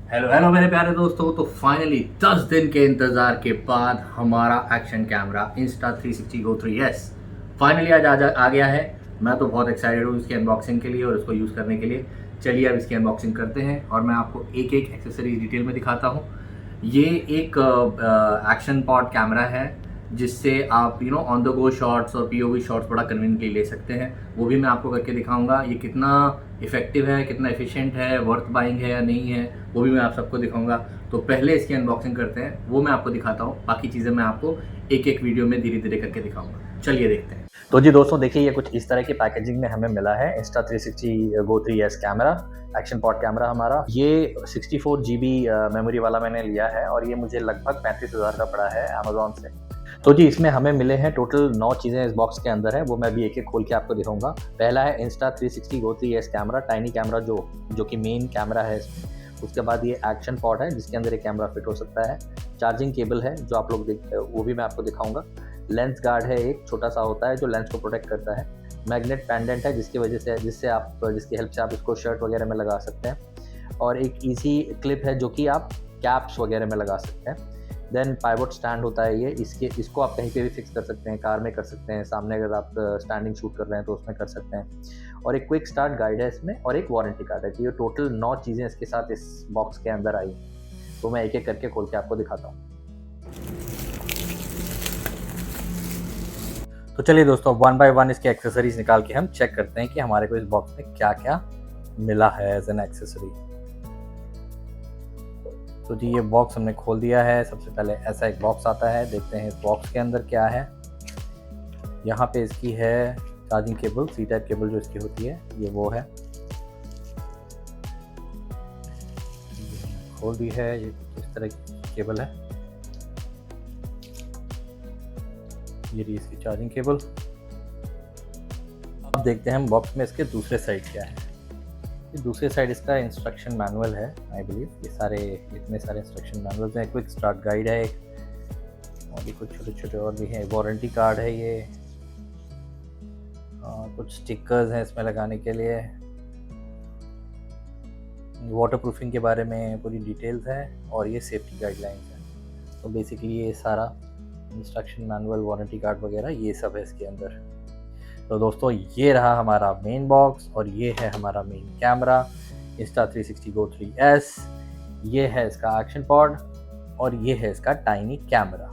Hello hello मेरे प्यारे दोस्तों। तो फाइनली 10 दिन के इंतज़ार के बाद हमारा action camera Insta360 Go 3S finally आज आ गया है। मैं तो बहुत एक्साइटेड हूँ इसकी अनबॉक्सिंग के लिए और इसको यूज़ करने के लिए। चलिए अब इसकी अनबॉक्सिंग करते हैं और मैं आपको एक एक एक्सेसरीज डिटेल में दिखाता हूँ। ये एक एक्शन पॉड कैमरा है जिससे आप ऑन द गो शॉट्स और पीओवी शॉट्स बड़ा कन्वीनियंटली ले सकते हैं। वो भी मैं आपको करके दिखाऊंगा ये कितना इफेक्टिव है, कितना एफिशिएंट है, वर्थ बाइंग है या नहीं है, वो भी मैं आप सबको दिखाऊंगा। तो पहले इसकी अनबॉक्सिंग करते हैं, वो मैं आपको दिखाता हूँ। बाकी चीज़ें मैं आपको एक एक वीडियो में धीरे धीरे करके दिखाऊंगा। चलिए देखते हैं। तो जी दोस्तों देखिए, ये कुछ इस तरह की पैकेजिंग में हमें मिला है Insta360 Go 3S camera, action pod camera हमारा। ये 64 GB मेमोरी वाला मैंने लिया है और ये मुझे लगभग 35,000 का पड़ा है अमेजोन से। तो जी इसमें हमें मिले हैं टोटल 9 चीज़ें इस बॉक्स के अंदर है, वो मैं भी एक एक खोल के आपको दिखाऊंगा। पहला है Insta360 Go 3S camera, tiny camera जो कि मेन कैमरा है इसमें। उसके बाद ये एक्शन पॉड है जिसके अंदर एक कैमरा फिट हो सकता है। चार्जिंग केबल है जो आप लोग वो भी मैं आपको दिखाऊंगा। लेंस गार्ड है, एक छोटा सा होता है जो लेंस को प्रोटेक्ट करता है। मैग्नेट पेंडेंट है जिसकी हेल्प से आप इसको शर्ट वगैरह में लगा सकते हैं। और एक ईजी क्लिप है जो कि आप कैप्स वगैरह में लगा सकते हैं। देन पाइवोट स्टैंड होता है ये, इसको आप कहीं पे भी फिक्स कर सकते हैं, कार में कर सकते हैं, सामने अगर आप स्टैंडिंग शूट कर रहे हैं तो उसमें कर सकते हैं। और एक क्विक स्टार्ट गाइड है इसमें और एक वारंटी कार्ड है। तो ये टोटल 9 चीज़ें इसके साथ इस बॉक्स के अंदर आई। तो मैं एक एक करके खोल के आपको दिखाता हूँ। तो चलिए दोस्तों, वन बाय वन इसके एक्सेसरीज निकाल के हम चेक करते हैं कि हमारे को इस बॉक्स में क्या क्या मिला है एज एन एक्सेसरी। तो जी ये बॉक्स हमने खोल दिया है। सबसे पहले ऐसा एक बॉक्स आता है, देखते हैं इस बॉक्स के अंदर क्या है। यहाँ पे इसकी है charging cable, C type cable जो इसकी होती है, ये वो है। खोल दी है, ये इस तरह की केबल है। ये रही इसकी चार्जिंग केबल। अब देखते हैं हम बॉक्स में इसके दूसरे साइड क्या है। ये दूसरे साइड इसका इंस्ट्रक्शन मैनुअल है आई बिलीव। इतने सारे इंस्ट्रक्शन मैनुअल्स हैं। क्विक स्टार्ट गाइड है एक, और भी कुछ छोटे छोटे और भी हैं। वारंटी कार्ड है ये, कुछ स्टिकर्स हैं इसमें लगाने के लिए। वाटर प्रूफिंग के बारे में पूरी डिटेल्स हैं और ये सेफ्टी गाइडलाइंस हैं। तो बेसिकली ये सारा इंस्ट्रक्शन मैनुअल, वारंटी कार्ड वगैरह ये सब है इसके अंदर। तो दोस्तों ये रहा हमारा मेन बॉक्स और ये है हमारा main camera Insta360 Go 3S। ये है इसका एक्शन पॉड और ये है इसका टाइनी कैमरा।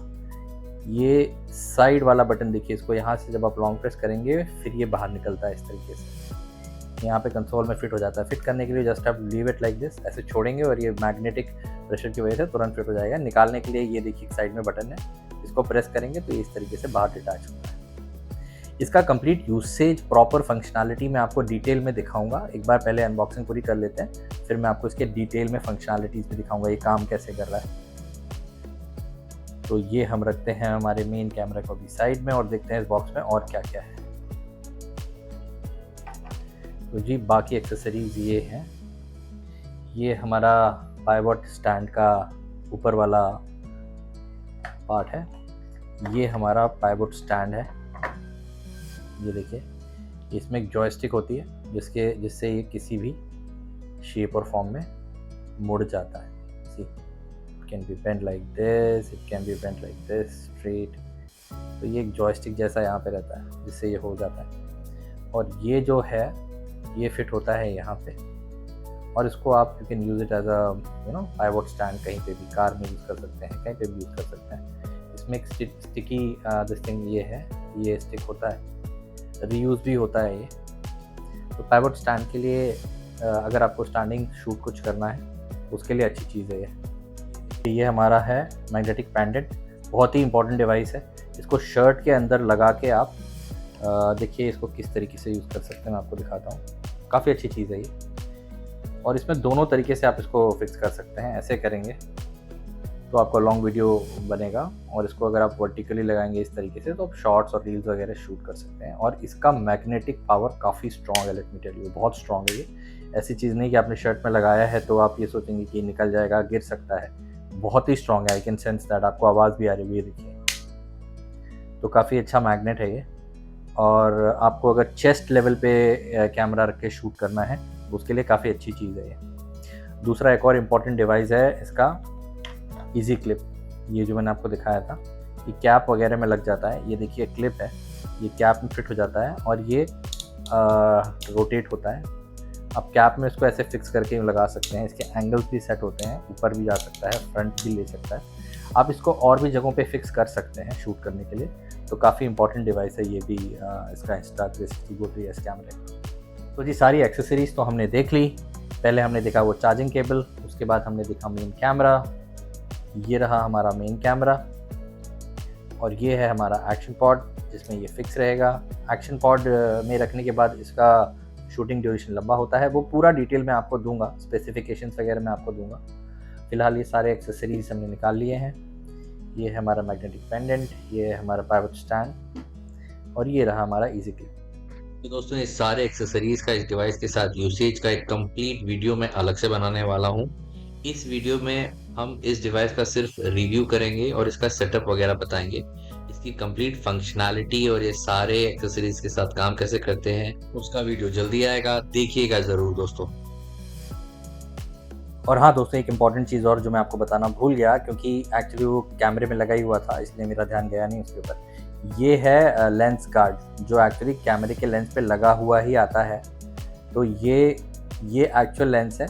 ये साइड वाला बटन देखिए, इसको यहाँ से जब आप लॉन्ग प्रेस करेंगे फिर ये बाहर निकलता है इस तरीके से। यहाँ पे कंसोल में फिट हो जाता है। फिट करने के लिए जस्ट आप लीव इट लाइक दिस, ऐसे छोड़ेंगे और ये मैग्नेटिक प्रेशर की वजह से तुरंत फिट हो जाएगा। निकालने के लिए ये देखिए साइड में बटन है, इसको प्रेस करेंगे तो ये इस तरीके से बाहर डिटैच होता है। इसका कंप्लीट यूसेज, प्रॉपर फंक्शनैलिटी मैं आपको डिटेल में दिखाऊंगा। एक बार पहले अनबॉक्सिंग पूरी कर लेते हैं, फिर मैं आपको इसके डिटेल में फंक्शनैलिटीज़ भी दिखाऊंगा, ये काम कैसे कर रहा है। तो ये हम रखते हैं हमारे मेन कैमरा को भी साइड में और देखते हैं इस बॉक्स में और क्या क्या है। तो जी बाकी एक्सेसरीज ये हैं। ये हमारा पाइवोट स्टैंड का ऊपर वाला पार्ट है। ये हमारा पाइवोट स्टैंड है। ये देखिए, इसमें एक जॉयस्टिक होती है जिससे ये किसी भी शेप और फॉर्म में मुड़ जाता है। See, it can be bend like this, it can be bend like this straight. तो ये एक जॉयस्टिक जैसा यहाँ पे रहता है जिससे ये हो जाता है। और ये जो है ये फिट होता है यहाँ पे, और इसको आप you can use it as a pivot stand, कहीं पे भी कार में यूज़ कर सकते हैं, कहीं पे भी यूज़ कर सकते हैं। इसमें एक स्टिकी दिस थिंग ये है, ये स्टिक होता है, रीयूज़ भी होता है ये। तो पाइवोट स्टैंड के लिए अगर आपको स्टैंडिंग शूट कुछ करना है उसके लिए अच्छी चीज़ है ये हमारा है मैग्नेटिक पेंडेंट। बहुत ही इंपॉर्टेंट डिवाइस है। इसको शर्ट के अंदर लगा के आप देखिए इसको किस तरीके से यूज़ कर सकते हैं, मैं आपको दिखाता हूँ। काफ़ी अच्छी चीज़ है ये, और इसमें दोनों तरीके से आप इसको फिक्स कर सकते हैं। ऐसे करेंगे तो आपका लॉन्ग वीडियो बनेगा, और इसको अगर आप वर्टिकली लगाएंगे इस तरीके से तो आप शॉर्ट्स और रील्स वगैरह शूट कर सकते हैं। और इसका मैग्नेटिक पावर काफ़ी स्ट्रॉन्ग है, लेट मी टेल यू, बहुत स्ट्रॉन्ग है ये। ऐसी चीज़ नहीं कि आपने शर्ट में लगाया है तो आप ये सोचेंगे कि निकल जाएगा, गिर सकता है। बहुत ही स्ट्रॉन्ग है, आई कैन सेंस दैट। आपको आवाज़ भी आ रही है, ये देखिए। तो काफ़ी अच्छा मैग्नेट है ये। और आपको अगर चेस्ट लेवल पे कैमरा रख के शूट करना है उसके लिए काफ़ी अच्छी चीज़ है ये। दूसरा एक और इम्पॉर्टेंट डिवाइस है इसका इजी क्लिप, ये जो मैंने आपको दिखाया था, ये कैप वगैरह में लग जाता है। ये देखिए क्लिप है, ये कैप में फिट हो जाता है और ये रोटेट होता है। आप कैप में इसको ऐसे फिक्स करके लगा सकते हैं। इसके एंगल्स भी सेट होते हैं, ऊपर भी जा सकता है, फ्रंट भी ले सकता है। आप इसको और भी जगहों पे फिक्स कर सकते हैं शूट करने के लिए। तो काफ़ी इंपॉर्टेंट डिवाइस है ये भी, इसका Insta360 Go 3S कैमरे। तो जी सारी एक्सेसरीज़ तो हमने देख ली। पहले हमने देखा वो चार्जिंग केबल, उसके बाद हमने देखा मेन कैमरा। ये रहा हमारा मेन कैमरा और ये है हमारा एक्शन पॉड जिसमें ये फिक्स रहेगा। एक्शन पॉड में रखने के बाद इसका शूटिंग ड्यूरेशन लंबा होता है, वो पूरा डिटेल मैं आपको दूंगा, स्पेसिफिकेशंस वगैरह मैं आपको दूंगा। फिलहाल ये सारे एक्सेसरीज हमने निकाल लिए हैं। ये है हमारा मैग्नेटिक पेंडेंट, ये है हमारा पाइवट स्टैंड और ये रहा हमारा इजी क्लिप। तो दोस्तों इस सारे एक्सेसरीज का इस डिवाइस के साथ यूसेज का एक कंप्लीट वीडियो मैं अलग से बनाने वाला हूँ। इस वीडियो में हम इस डिवाइस का सिर्फ रिव्यू करेंगे और इसका सेटअप वगैरह बताएंगे, इसकी कंप्लीट फंक्शनैलिटी और ये सारे एक्सेसरीज के साथ काम कैसे करते हैं उसका वीडियो जल्दी आएगा, देखिएगा जरूर दोस्तों। और हाँ दोस्तों, एक इम्पॉर्टेंट चीज़ और जो मैं आपको बताना भूल गया, क्योंकि एक्चुअली वो कैमरे में लगा ही हुआ था इसलिए मेरा ध्यान गया नहीं उसके ऊपर। ये है लेंस गार्ड जो एक्चुअली कैमरे के लेंस पे लगा हुआ ही आता है। तो ये एक्चुअल लेंस है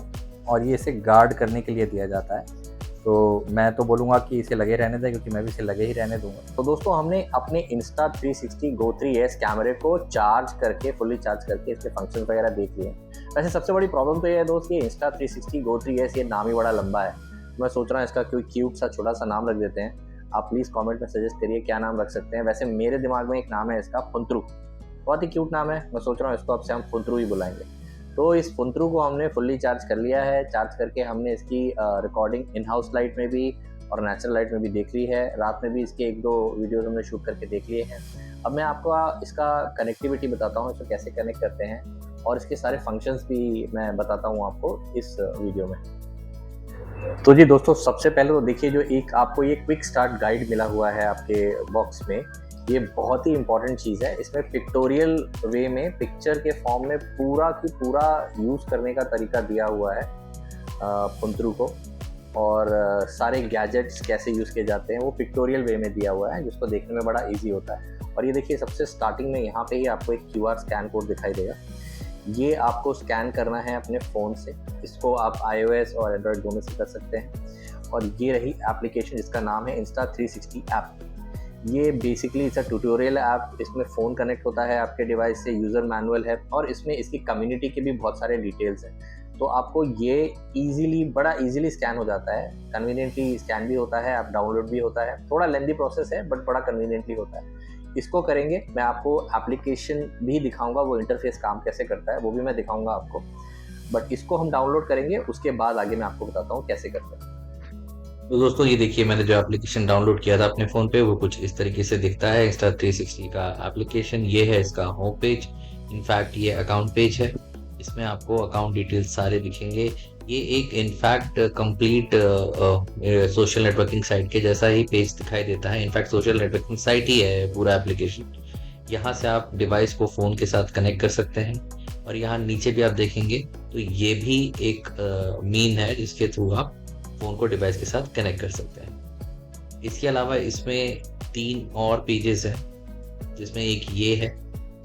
और ये इसे गार्ड करने के लिए दिया जाता है। तो मैं तो बोलूँगा कि इसे लगे रहने दें, क्योंकि मैं भी इसे लगे ही रहने दूंगा। तो दोस्तों हमने अपने Insta360 Go 3S कैमरे को चार्ज करके, फुल्ली चार्ज करके इसके फंक्शन वगैरह देख लिए। वैसे सबसे बड़ी प्रॉब्लम तो ये है दोस्त कि Insta360 Go 3S ये नाम ही बड़ा लंबा है। मैं सोच रहा हूँ इसका कोई क्यूट सा छोटा सा नाम रख देते हैं। आप प्लीज़ कमेंट में सजेस्ट करिए क्या नाम रख सकते हैं। वैसे मेरे दिमाग में एक नाम है इसका, फुंतरू। बहुत ही क्यूट नाम है। मैं सोच रहा हूँ इसको अब से हम फुंतरू ही बुलाएंगे। तो इस फुंतरू को हमने फुल्ली चार्ज कर लिया है। चार्ज करके हमने इसकी रिकॉर्डिंग इन हाउस लाइट में भी और नेचुरल लाइट में भी देख ली है। रात में भी इसके 1-2 वीडियोज़ हमने शूट करके देख लिए हैं। अब मैं आपको इसका कनेक्टिविटी बताता हूँ, इसको कैसे कनेक्ट करते हैं और इसके सारे फंक्शंस भी मैं बताता हूँ आपको इस वीडियो में। तो जी दोस्तों, सबसे पहले तो देखिए जो एक आपको ये क्विक स्टार्ट गाइड मिला हुआ है आपके बॉक्स में, ये बहुत ही इंपॉर्टेंट चीज़ है। इसमें पिक्टोरियल वे में पिक्चर के फॉर्म में पूरा की पूरा यूज़ करने का तरीका दिया हुआ है फुंतरू को, और सारे गैजेट्स कैसे यूज़ किए जाते हैं वो पिक्टोरियल वे में दिया हुआ है, जिसको देखने में बड़ा इजी होता है। और ये देखिए सबसे स्टार्टिंग में यहाँ पे ही आपको एक QR स्कैन कोड दिखाई देगा। ये आपको स्कैन करना है अपने फ़ोन से। इसको आप iOS और एंड्रॉयड दोनों से कर सकते हैं। और ये रही एप्लीकेशन जिसका नाम है Insta360 ऐप। ये basically it's a tutorial app. इसमें फ़ोन कनेक्ट होता है आपके डिवाइस से, यूज़र मैनुअल है और इसमें इसकी कम्युनिटी के भी बहुत सारे डिटेल्स हैं। तो आपको ये बड़ा इजीली स्कैन हो जाता है, कन्वीनियंटली स्कैन भी होता है, आप डाउनलोड भी होता है। थोड़ा लेंथी प्रोसेस है बट बड़ा कन्वीनियंटली होता है। इसको करेंगे, मैं आपको एप्लीकेशन भी दिखाऊंगा, वो इंटरफेस काम कैसे करता है वो भी मैं दिखाऊंगा आपको। बट इसको हम डाउनलोड करेंगे, उसके बाद आगे मैं आपको बताता हूँ कैसे करते हैं। तो दोस्तों ये देखिए मैंने जो एप्लीकेशन डाउनलोड किया था अपने फ़ोन पे वो कुछ इस तरीके से दिखता है। Insta360 का एप्लीकेशन ये है, इसका होम पेज। इनफैक्ट ये अकाउंट पेज है, इसमें आपको अकाउंट डिटेल्स सारे दिखेंगे। ये एक in fact complete social networking site के जैसा ही पेज दिखाई देता है। इनफैक्ट सोशल नेटवर्किंग साइट ही है पूरा एप्लीकेशन। यहाँ से आप डिवाइस को फ़ोन के साथ कनेक्ट कर सकते हैं और यहाँ नीचे भी आप देखेंगे तो ये भी एक मीन है जिसके थ्रू आप फ़ोन को डिवाइस के साथ कनेक्ट कर सकते हैं। इसके अलावा इसमें 3 और पेजेस हैं, जिसमें एक ये है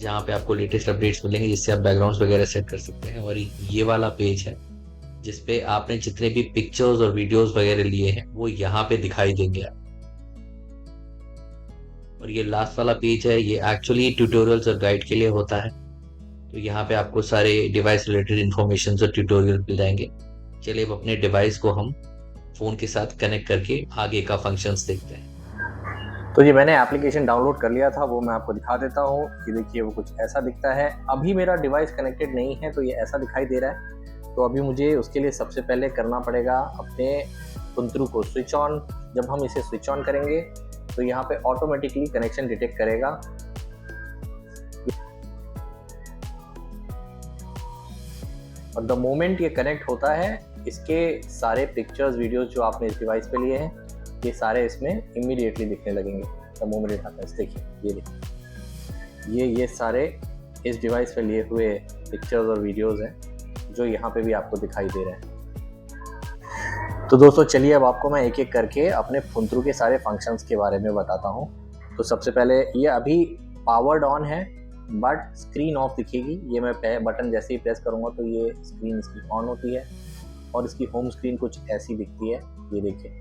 जहाँ पे आपको लेटेस्ट अपडेट्स मिलेंगे जिससे आप बैकग्राउंड्स वगैरह सेट कर सकते हैं, और ये वाला पेज है जिसपे आपने जितने भी पिक्चर्स और वीडियोस वगैरह लिए हैं वो यहाँ पे दिखाई देंगे। और ये लास्ट वाला पेज है, ये एक्चुअली ट्यूटोरियल्स और गाइड के लिए होता है। तो यहाँ पे आपको सारे डिवाइस रिलेटेड इन्फॉर्मेशन और ट्यूटोरियल मिल जाएंगे। चलिए अब अपने डिवाइस को हम फ़ोन के साथ कनेक्ट करके आगे का फंक्शंस देखते हैं। तो ये मैंने एप्लीकेशन डाउनलोड कर लिया था, वो मैं आपको दिखा देता हूँ। ये देखिए वो कुछ ऐसा दिखता है। अभी मेरा डिवाइस कनेक्टेड नहीं है तो ये ऐसा दिखाई दे रहा है। तो अभी मुझे उसके लिए सबसे पहले करना पड़ेगा अपने फुंतरू को स्विच ऑन। जब हम इसे स्विच ऑन करेंगे तो यहाँ पे ऑटोमेटिकली कनेक्शन डिटेक्ट करेगा। और द मोमेंट ये कनेक्ट होता है, इसके सारे पिक्चर्स वीडियोस जो आपने इस डिवाइस पे लिए हैं ये सारे इसमें इमीडिएटली दिखने लगेंगे द मोमेंट इट हैपेंस। देखिए ये देखिए ये सारे इस डिवाइस पे लिए हुए पिक्चर्स और वीडियोस हैं जो यहाँ पे भी आपको दिखाई दे रहे हैं। तो दोस्तों चलिए अब आपको मैं एक एक करके अपने फुंतरू के सारे फंक्शंस के बारे में बताता हूँ। तो सबसे पहले ये अभी पावर्ड ऑन है बट स्क्रीन ऑफ दिखेगी। ये मैं बटन जैसे ही प्रेस करूँगा तो ये स्क्रीन इसकी ऑन होती है और इसकी होम स्क्रीन कुछ ऐसी दिखती है। ये देखिए,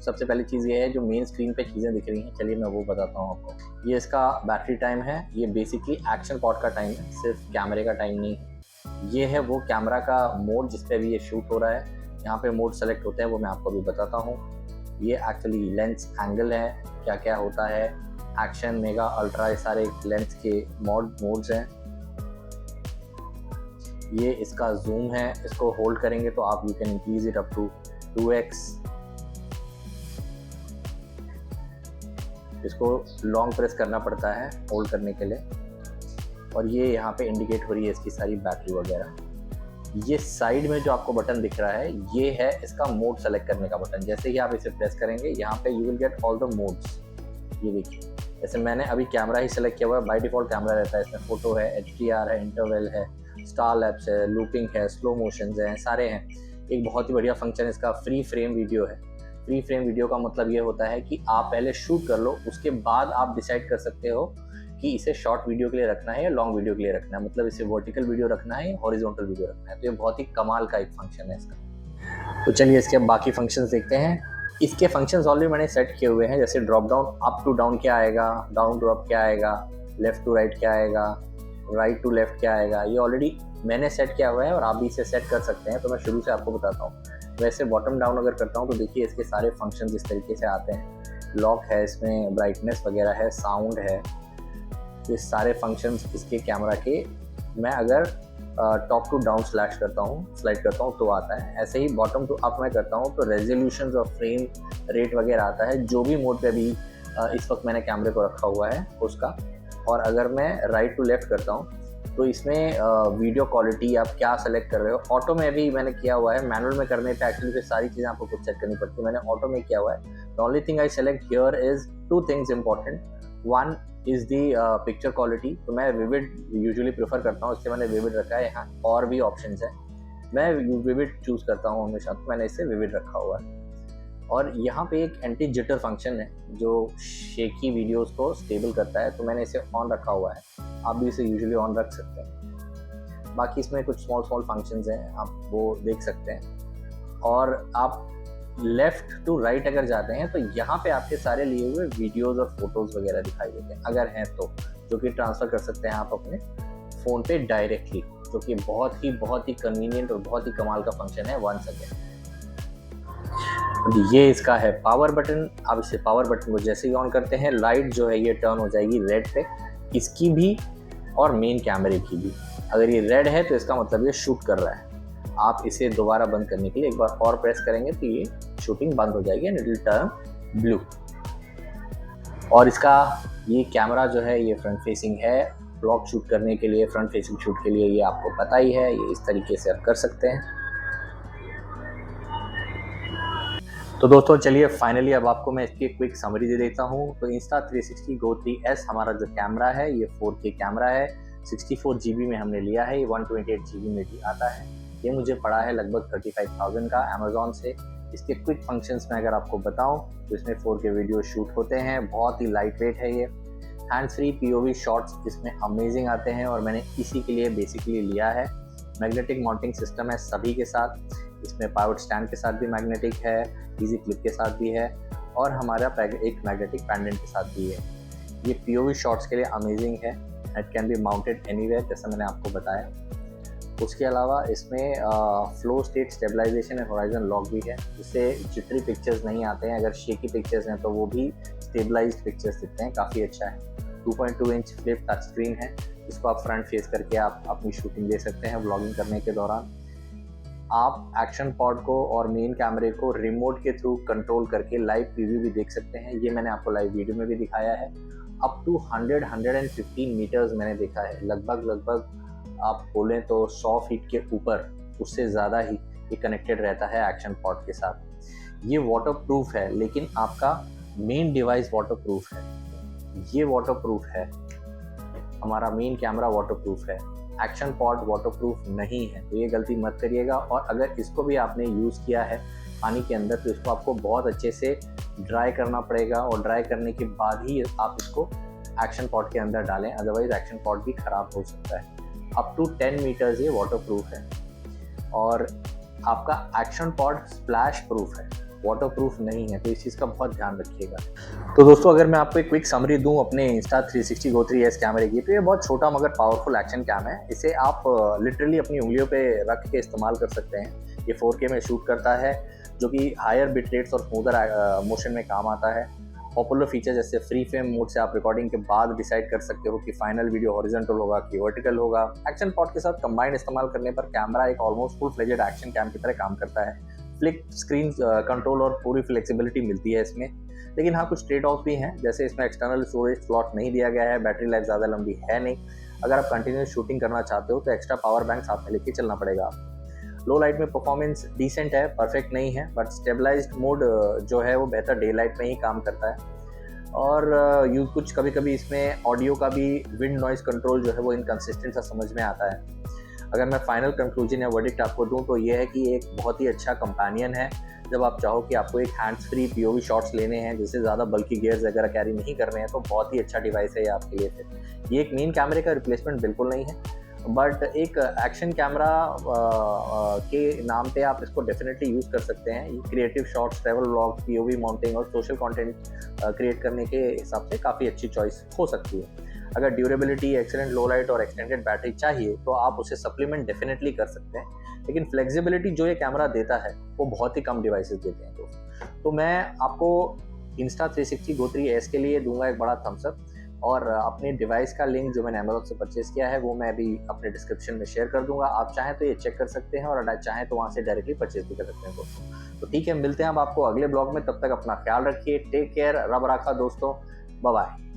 सबसे पहली चीज़ ये है जो मेन स्क्रीन पे चीज़ें दिख रही हैं, चलिए मैं वो बताता हूँ आपको। ये इसका बैटरी टाइम है, ये बेसिकली एक्शन पॉड का टाइम है, सिर्फ कैमरे का टाइम नहीं है। ये है वो कैमरा का मोड जिस पे अभी ये शूट हो रहा है। यहाँ पे मोड सेलेक्ट होते हैं, वो मैं आपको अभी बताता हूँ। ये एक्चुअली लेंस एंगल है, क्या क्या होता है, एक्शन, मेगा, अल्ट्रा, ये सारे लेंस के मोड्स हैं। ये इसका जूम है, इसको होल्ड करेंगे तो आप you can increase it up to 2x। इसको लॉन्ग प्रेस करना पड़ता है होल्ड करने के लिए। और ये यहाँ पे इंडिकेट हो रही है इसकी सारी बैटरी वगैरह। ये साइड में जो आपको बटन दिख रहा है ये है इसका मोड सेलेक्ट करने का बटन। जैसे ही आप इसे प्रेस करेंगे यहाँ पे you will get all the modes. ये देखिए, जैसे मैंने अभी कैमरा ही सेलेक्ट किया हुआ है, बाय डिफॉल्ट कैमरा रहता है, इसमें फोटो है, HDR है, इंटरवल है, स्टार लैप्स है, लूपिंग है, स्लो मोशंस हैं, सारे हैं। एक बहुत ही बढ़िया फंक्शन इसका फ्री फ्रेम वीडियो है। फ्री फ्रेम वीडियो का मतलब ये होता है कि आप पहले शूट कर लो, उसके बाद आप डिसाइड कर सकते हो कि इसे शॉर्ट वीडियो के लिए रखना है या लॉन्ग वीडियो के लिए रखना है, मतलब इसे वर्टिकल वीडियो रखना है, हॉरिजॉन्टल वीडियो रखना है। तो ये बहुत ही कमाल का एक फंक्शन है इसका। तो चलिए इसके अब बाकी फंक्शंस देखते हैं। इसके फंक्शंस ऑलरेडी मैंने सेट किए हुए हैं, जैसे drop down, up to down क्या आएगा, डाउन टू अप क्या आएगा, लेफ्ट टू राइट क्या आएगा, राइट टू लेफ्ट क्या आएगा, ये ऑलरेडी मैंने सेट किया हुआ है और आप भी इसे सेट कर सकते हैं। तो मैं शुरू से आपको बताता हूँ। वैसे बॉटम डाउन अगर करता हूँ तो देखिए इसके सारे फंक्शंस इस तरीके से आते हैं। लॉक है, इसमें ब्राइटनेस वगैरह है, साउंड है, ये सारे फंक्शंस इसके कैमरा के। मैं अगर टॉप टू डाउन स्लाइड करता हूँ तो आता है। ऐसे ही बॉटम टू अप मैं करता हूँ तो रेजोल्यूशन और फ्रेम रेट वगैरह आता है, जो भी मोड पे अभी इस वक्त मैंने कैमरे को रखा हुआ है उसका। और अगर मैं राइट टू लेफ्ट करता हूँ तो इसमें वीडियो क्वालिटी आप क्या सेलेक्ट कर रहे हो। ऑटो में भी मैंने किया हुआ है, मैनुअल में करने पे एक्चुअली फिर सारी चीज़ें आपको खुद सेट करनी पड़ती है, मैंने ऑटो में किया हुआ है। The only thing I select here is 2 things important. One is the picture quality, तो मैं विविड यूजुअली प्रेफर करता हूँ, इससे मैंने विविड रखा है। यहाँ और भी ऑप्शंस हैं, मैं विविड चूज़ करता हूँ हमेशा, तो मैंने इसे विविड रखा हुआ है। और यहाँ पे एक एंटी जिटर फंक्शन है जो शेकी वीडियोस को स्टेबल करता है, तो मैंने इसे ऑन रखा हुआ है। आप भी इसे यूजुअली ऑन रख सकते हैं। बाकी इसमें कुछ स्मॉल फंक्शंस हैं, आप वो देख सकते हैं। और आप लेफ़्ट टू राइट अगर जाते हैं तो यहाँ पे आपके सारे लिए हुए वीडियोस और फोटोज़ वगैरह दिखाई देते हैं, अगर हैं तो, जो कि ट्रांसफ़र कर सकते हैं आप अपने फ़ोन पे डायरेक्टली, जो कि बहुत ही कन्वीनियंट और बहुत ही कमाल का फंक्शन है। वंस अगेन ये इसका है पावर बटन। आप इसे पावर बटन को जैसे ही ऑन करते हैं, लाइट जो है ये टर्न हो जाएगी रेड पे, इसकी भी और मेन कैमरे की भी। अगर ये रेड है तो इसका मतलब ये शूट कर रहा है। आप इसे दोबारा बंद करने के लिए एक बार और प्रेस करेंगे तो ये शूटिंग बंद हो जाएगी and it will turn blue. और इसका ये कैमरा जो है ये फ्रंट फेसिंग है। ब्लॉग शूट करने के लिए, फ्रंट फेसिंग शूट के लिए ये आपको पता ही है, ये इस तरीके से आप कर सकते हैं। तो दोस्तों चलिए फाइनली अब आपको मैं इसकी क्विक समरी दे देता हूँ। तो Insta360 Go 3S हमारा जो कैमरा है ये 4K कैमरा है, 64 GB में हमने लिया है, ये 128 GB में भी आता है। ये मुझे पड़ा है लगभग 35,000 का अमेज़ॉन से। इसके क्विक फंक्शंस में अगर आपको बताऊं तो इसमें 4K वीडियो शूट होते हैं, बहुत ही लाइट वेट है ये। हैंड्स फ्री POV शॉट्स इसमें अमेजिंग आते हैं और मैंने इसी के लिए बेसिकली लिया है। मैग्नेटिक माउंटिंग सिस्टम है सभी के साथ, इसमें पावर स्टैंड के साथ भी मैग्नेटिक है, इजी क्लिप के साथ भी है और हमारा एक मैग्नेटिक पेंडेंट के साथ भी है। ये POV शॉट्स के लिए अमेजिंग है। It can be mounted anywhere, जैसा मैंने आपको बताया। उसके अलावा इसमें flow state stabilisation and horizon lock भी है, जिससे जितनी पिक्चर्स नहीं आते हैं, अगर शेकी पिक्चर्स हैं तो वो भी स्टेबलाइज्ड पिक्चर्स दिखते हैं, काफ़ी अच्छा है। 2.2 इंच फ्लिप टच स्क्रीन है, इसको आप फ्रंट फेस करके आप अपनी शूटिंग दे सकते हैं व्लॉगिंग करने के दौरान। आप एक्शन पॉड को और मेन कैमरे को रिमोट के थ्रू कंट्रोल करके लाइव प्रीव्यू भी देख सकते हैं, ये मैंने आपको लाइव वीडियो में भी दिखाया है। अप टू 115 मीटर्स मैंने देखा है, लगभग आप बोलें तो 100 फीट के ऊपर, उससे ज़्यादा ही ये कनेक्टेड रहता है एक्शन पॉड के साथ। ये वाटर प्रूफ है, लेकिन आपका मेन डिवाइस वाटर प्रूफ है, ये वाटर प्रूफ है, हमारा मेन कैमरा वाटर प्रूफ है। एक्शन पॉड वाटरप्रूफ नहीं है, तो ये गलती मत करिएगा। और अगर इसको भी आपने यूज़ किया है पानी के अंदर तो इसको आपको बहुत अच्छे से ड्राई करना पड़ेगा, और ड्राई करने के बाद ही आप इसको एक्शन पॉड के अंदर डालें, अदरवाइज एक्शन पॉड भी ख़राब हो सकता है। अप टू 10 मीटर्स ये वाटरप्रूफ है, और आपका एक्शन पॉड स्प्लैश प्रूफ है, वाटरप्रूफ नहीं है, तो इस चीज़ का बहुत ध्यान रखिएगा। तो दोस्तों, अगर मैं आपको एक क्विक समरी दूं अपने Insta360 Go 3S कैमरे की, तो ये बहुत छोटा मगर पावरफुल एक्शन कैम है। इसे आप लिटरली अपनी उंगलियों पे रख के इस्तेमाल कर सकते हैं। ये 4K में शूट करता है, जो कि हायर बिट रेट्स और स्मूदर मोशन में काम आता है। पॉपुलर फीचर जैसे फ्री फ्रेम मोड से आप रिकॉर्डिंग के बाद डिसाइड कर सकते हो कि फाइनल वीडियो हॉरिजॉन्टल होगा कि वर्टिकल होगा। एक्शन पॉड के साथ कंबाइंड इस्तेमाल करने पर कैमरा एक almost full fledged action cam की तरह काम करता है। फ्लिक स्क्रीन कंट्रोल और पूरी फ्लेक्सिबिलिटी मिलती है इसमें, लेकिन हाँ कुछ ट्रेड ऑफ भी हैं, जैसे इसमें एक्सटर्नल स्टोरेज स्लॉट नहीं दिया गया है, बैटरी लाइफ ज़्यादा लंबी है नहीं। अगर आप कंटिन्यूस शूटिंग करना चाहते हो तो एक्स्ट्रा पावर बैंक साथ में लेके चलना पड़ेगा। लो लाइट में परफॉर्मेंस डिसेंट है, परफेक्ट नहीं है, बट स्टेबलाइज्ड मोड जो है वो बेहतर डे लाइट में ही काम करता है। और कुछ कभी कभी इसमें ऑडियो का भी विंड नॉइज़ कंट्रोल जो है वो इनकन्सिस्टेंट सा समझ में आता है। अगर मैं फाइनल कंक्लूजन या वर्डिक्ट आपको दूं तो ये है कि एक बहुत ही अच्छा कंपेनियन है जब आप चाहो कि आपको एक हैंड्स फ्री POV शॉट्स लेने हैं, जिससे ज़्यादा बल्कि गियर्स वगैरह कैरी नहीं करने हैं, तो बहुत ही अच्छा डिवाइस है ये आपके लिए। फिर ये एक मेन कैमरे का रिप्लेसमेंट बिल्कुल नहीं है, बट एक एक्शन कैमरा के नाम पे आप इसको डेफिनेटली यूज़ कर सकते हैं। ये creative shots, travel vlog, POV mounting और सोशल कंटेंट क्रिएट करने के हिसाब से काफ़ी अच्छी चॉइस हो सकती है। अगर ड्यूरेबिलिटी, एक्सीलेंट लो लाइट और एक्सटेंडेड बैटरी चाहिए तो आप उसे सप्लीमेंट डेफिनेटली कर सकते हैं, लेकिन फ्लेक्सिबिलिटी जो ये कैमरा देता है वो बहुत ही कम डिवाइसेस देते हैं दोस्तों। तो मैं आपको Insta360 Go 3S के लिए दूंगा एक बड़ा थम्स अप, और अपने डिवाइस का लिंक जो मैंने अमेज़न से परचेज़ किया है वो मैं अभी अपने डिस्क्रिप्शन में शेयर कर दूंगा। आप चाहें तो ये चेक कर सकते हैं, और अगर चाहें तो वहाँ से डायरेक्टली परचेज़ भी कर सकते हैं दोस्तों। तो ठीक है, मिलते हैं अब आपको अगले ब्लॉग में, तब तक अपना ख्याल रखिए, टेक केयर, रब रखा दोस्तों, बाय बाय।